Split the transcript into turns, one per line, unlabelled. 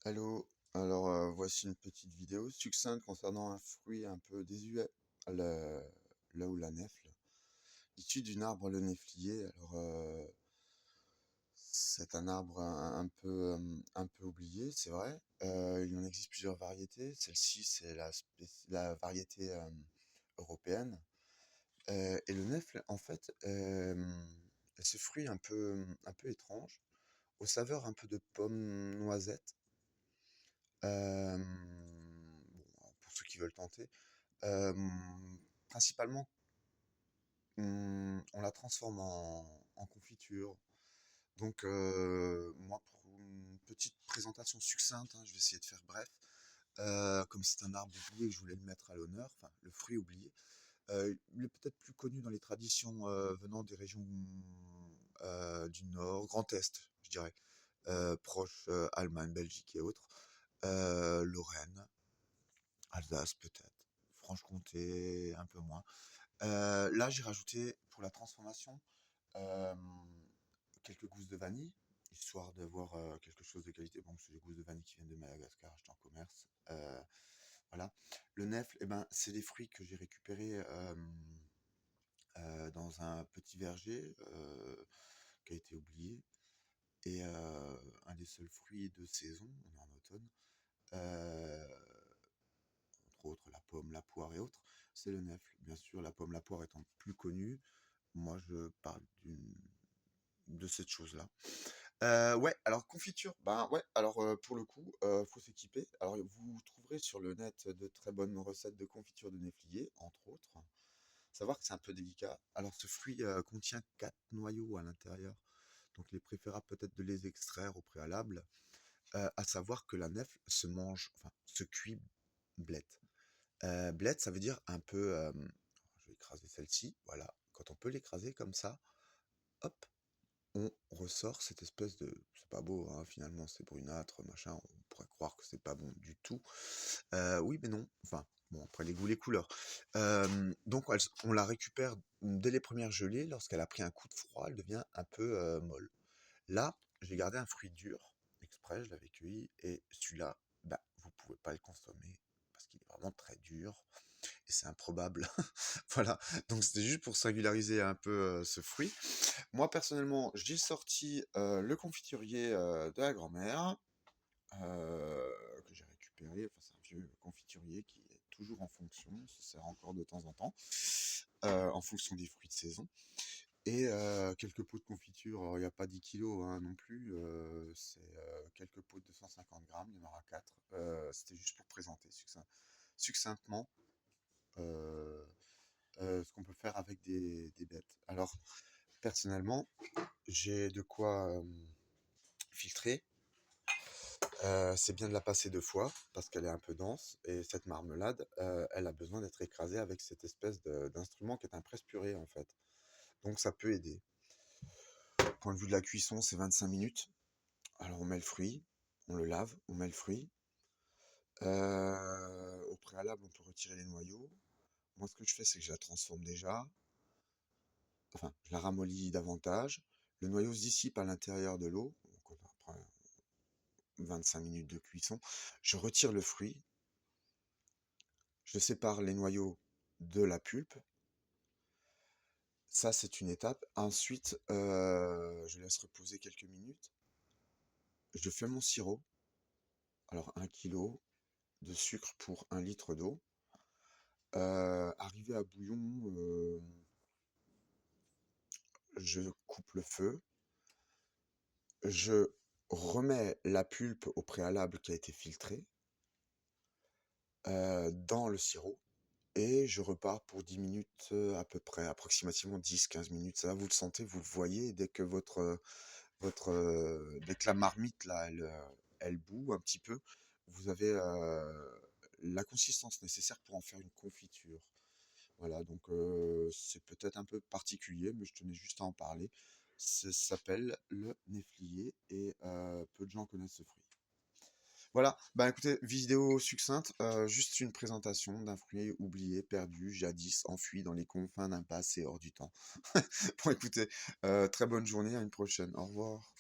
Allô, voici une petite vidéo succincte concernant un fruit un peu désuet, le, là où la nèfle, issu d'une arbre le néflier. C'est un arbre un peu oublié, c'est vrai. Il en existe plusieurs variétés. Celle-ci, c'est la variété européenne. Et le nèfle, en fait, ce fruit un peu étrange, aux saveurs un peu de pomme noisette. Bon, pour ceux qui veulent tenter. Principalement, on la transforme en confiture. Donc, moi, pour une petite présentation succincte, hein, je vais essayer de faire bref. Comme c'est un arbre oublié, je voulais le mettre à l'honneur, enfin, le fruit oublié. Il est peut-être plus connu dans les traditions venant des régions du Nord, Grand Est, je dirais, proche Allemagne, Belgique et autres. Lorraine, Alsace peut-être, Franche-Comté un peu moins. Là, j'ai rajouté pour la transformation euh, quelques gousses de vanille, histoire d'avoir quelque chose de qualité. Bon, c'est des gousses de vanille qui viennent de Madagascar, achetées en commerce. Voilà. Le nèfle, eh ben, c'est des fruits que j'ai récupérés dans un petit verger qui a été oublié. Et un des seuls fruits de saison, on est en automne, euh, entre autres la pomme, la poire et autres, c'est le nèfle. Bien sûr, la pomme, la poire étant plus connue, moi je parle de cette chose-là. Ouais, alors confiture, ben ouais, alors pour le coup, faut s'équiper. Alors vous trouverez sur le net de très bonnes recettes de confiture de néflier, entre autres. Savoir que c'est un peu délicat. Alors ce fruit contient 4 noyaux à l'intérieur, donc il est préférable peut-être de les extraire au préalable. À savoir que la nèfle se mange, enfin se cuit blette. Blette, ça veut dire un peu, je vais écraser celle-ci, voilà. Quand on peut l'écraser comme ça, hop, on ressort cette espèce de, c'est pas beau, hein, finalement, c'est brunâtre, machin, on pourrait croire que c'est pas bon du tout. Oui, mais non, enfin, bon, après les goûts, les couleurs. Donc on la récupère dès les premières gelées, lorsqu'elle a pris un coup de froid, elle devient un peu molle. Là, j'ai gardé un fruit dur, exprès, je l'avais cueilli, et celui-là, bah, vous pouvez pas le consommer, parce qu'il est vraiment très dur, et c'est improbable. Voilà, donc c'était juste pour singulariser un peu ce fruit. Moi, personnellement, j'ai sorti le confiturier de la grand-mère, que j'ai récupéré. Enfin, c'est un vieux confiturier qui est toujours en fonction, ça sert encore de temps en temps, en fonction des fruits de saison. Et quelques pots de confiture, alors il n'y a pas 10 kilos hein, non plus, c'est quelques pots de 150 grammes, il y en aura 4. C'était juste pour présenter succinctement euh, ce qu'on peut faire avec des bêtes. Alors, personnellement, j'ai de quoi filtrer. C'est bien de la passer 2 fois parce qu'elle est un peu dense et cette marmelade, elle a besoin d'être écrasée avec cette espèce d'instrument qui est un presse-purée en fait. Donc ça peut aider. Point de vue de la cuisson, c'est 25 minutes. Alors on met le fruit, on le lave, on met le fruit. Au préalable, on peut retirer les noyaux. Moi, ce que je fais, c'est que je la transforme déjà. Enfin, je la ramollis davantage. Le noyau se dissipe à l'intérieur de l'eau. Donc après 25 minutes de cuisson. Je retire le fruit. Je sépare les noyaux de la pulpe. Ça, c'est une étape. Ensuite, je laisse reposer quelques minutes. Je fais mon sirop. Alors, 1 kg de sucre pour 1 litre d'eau. Arrivé à bouillon, je coupe le feu. Je remets la pulpe au préalable qui a été filtrée dans le sirop. Et je repars pour 10 minutes à peu près, approximativement 10-15 minutes. Ça, vous le sentez, vous le voyez, dès que dès que la marmite là, elle bout un petit peu, vous avez la consistance nécessaire pour en faire une confiture. Voilà, donc c'est peut-être un peu particulier, mais je tenais juste à en parler. Ça s'appelle le néflier et peu de gens connaissent ce fruit. Voilà, bah écoutez, vidéo succincte, juste une présentation d'un fruit oublié, perdu, jadis, enfui dans les confins d'un passé hors du temps. Bon écoutez, très bonne journée, à une prochaine, au revoir.